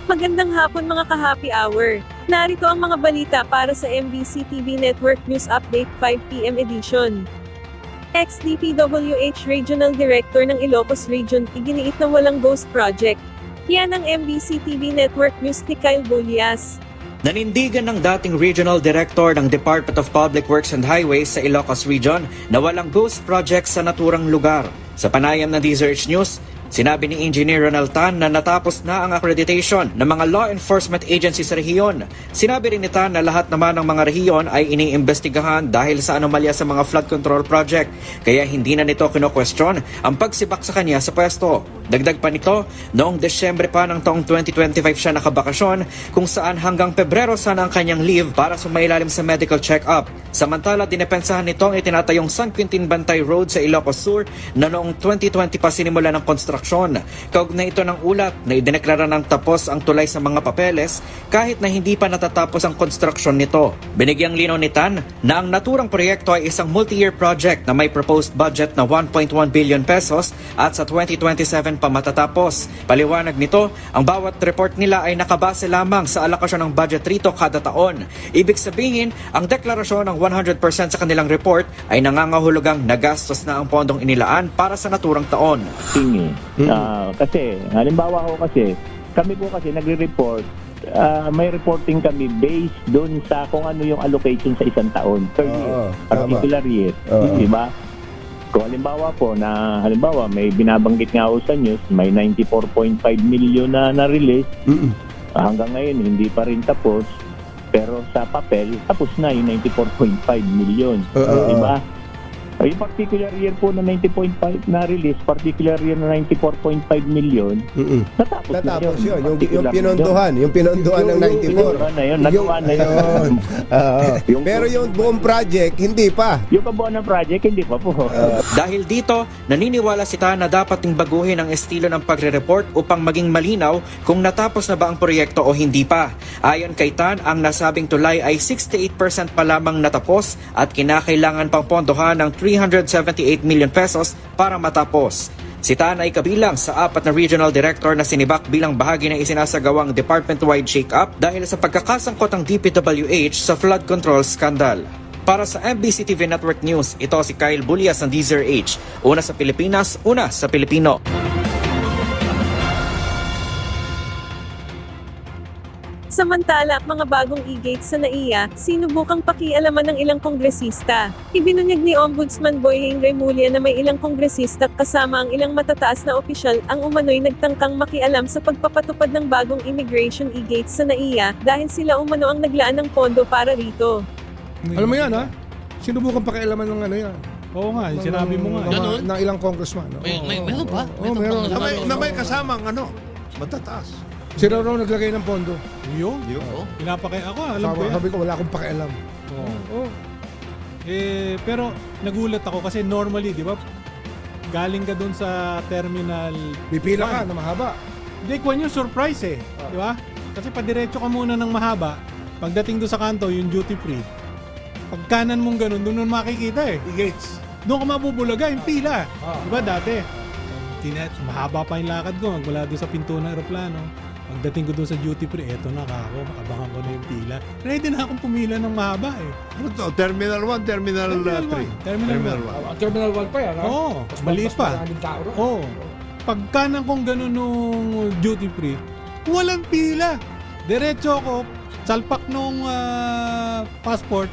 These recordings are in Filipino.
Magandang hapon mga ka-happy hour. Narito ang mga balita para sa MBC TV Network News Update 5 PM edition. Ex-DPWH Regional Director ng Ilocos Region iginiit na walang ghost project. Yan ang MBC TV Network News ni Kyle Bulias. Nanindigan ng dating Regional Director ng Department of Public Works and Highways sa Ilocos Region na walang ghost project sa naturang lugar. Sa panayam ng DZRH News, sinabi ni Engineer Ronald Tan na natapos na ang accreditation ng mga law enforcement agencies sa rehiyon. Sinabi rin ni Tan na lahat naman ng mga rehiyon ay iniimbestigahan dahil sa anomalya sa mga flood control project, kaya hindi na nito kino-question ang pagsibak sa kanya sa pwesto. Dagdag pa nito, noong Desyembre pa ng taong 2025 siya nakabakasyon kung saan hanggang Pebrero sana ang kanyang leave para sumailalim sa medical check-up. Samantala, dinepensahan nito ang itinatayong San Quintin Bantay Road sa Ilocos Sur na noong 2020 pa sinimula ng konstruksyon. Kaugnay ito ng ulat na idineklara ng tapos ang tulay sa mga papeles kahit na hindi pa natatapos ang konstruksyon nito. Binigyang linaw ni Tan na ang naturang proyekto ay isang multi-year project na may proposed budget na 1.1 billion pesos at sa 2027 pa matatapos. Paliwanag nito, ang bawat report nila ay nakabase lamang sa alokasyon ng budget rito kada taon. Ibig sabihin, ang deklarasyon ng 100% sa kanilang report ay nangangahulugang nagastos na ang pondong inilaan para sa naturang taon. Kasi, halimbawa kami po kasi nagre-report, may reporting kami based doon sa kung ano yung allocation sa isang taon per year, particular year. Diba? Kung halimbawa po may binabanggit nga ako sa news, may 94.5 million na na-release. Hanggang ngayon hindi pa rin tapos. Pero sa papel, tapos na yung 94.5 million. Diba? Yung particular year po na 90.5 na release, particular year na 94.5 million, natapos yun. Yung pinondohan ng 94. Nagawa na yun. Pero yung buong project, hindi pa. Yung kabuuan ng project, hindi pa po. Dahil dito, naniniwala si Tan na dapat ding baguhin ang estilo ng pagre-report upang maging malinaw kung natapos na ba ang proyekto o hindi pa. Ayon kay Tan, ang nasabing tulay ay 68% pa lamang natapos at kinakailangan pang pondohan ng 378 million pesos para matapos. Si Tan ay kabilang sa 4 na regional director na sinibak bilang bahagi ng isinasagawang department-wide shake-up dahil sa pagkakasangkot ng DPWH sa flood control scandal. Para sa MBC TV Network News, ito si Kyle Bulias ng DZRH. Una sa Pilipinas, una sa Pilipino. Samantala, mga bagong e-gates sa NAIA, sinubukang pakialaman ng ilang kongresista. Ibinunyag ni Ombudsman Boying Remulla na may ilang kongresista kasama ang ilang matataas na opisyal ang umano'y nagtangkang makialam sa pagpapatupad ng bagong immigration e-gates sa NAIA dahil sila umano ang naglaan ng pondo para rito. Alam mo yan, ha? Sinubukang pakialaman ng ano yan. Oo nga, sinabi mo nga. Ng ilang congressman. Meron pa? Meron. Na may kasamang matataas. Sila raw naglagay ng pondo. Yun? Pinapakay ako, alam ko yan. Sabi ko, wala akong pakialam. Pero nagulat ako kasi normally, di ba, galing ka dun sa terminal. Pipila ka na mahaba. Hindi, kwan yung surprise di ba? Kasi padiretso ka muna ng mahaba, pagdating doon sa kanto, yung duty free, pag kanan mong ganun, doon mo makikita I-gates. Doon ka mabubulaga, yung pila. Di ba dati? Mahaba pa yung lakad ko, magmula doon sa pinto ng aeroplano. Pagdating ko doon sa duty free, eto na ako, abangan ko na yung pila. Ready na akong pumila ng mahaba Ano to? Terminal 1, Terminal 3? Terminal 1. Terminal 1 pa yan, ha? Oo, maliit pa. Oo. Pagkanan kong ganun nung duty free, walang pila. Diretso ako, salpak nung passport,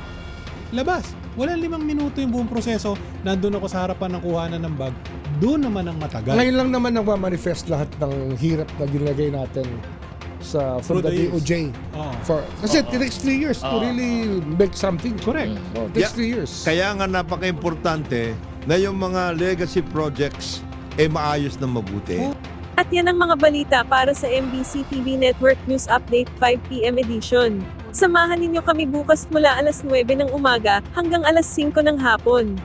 labas. Walang 5 minuto yung buong proseso. Nandun ako sa harapan ng kuhanan ng bag. Doon naman ang matagal. Ngayon lang naman nagmamanifest lahat ng hirap na dinagay natin from the DOJ. Kasi it takes 3 years to really make something. Correct. It takes 3 years. Kaya nga napaka-importante na yung mga legacy projects maayos na mabuti. At yan ang mga balita para sa MBC TV Network News Update 5 PM edition. Samahan ninyo kami bukas mula alas 9 ng umaga hanggang alas 5 ng hapon.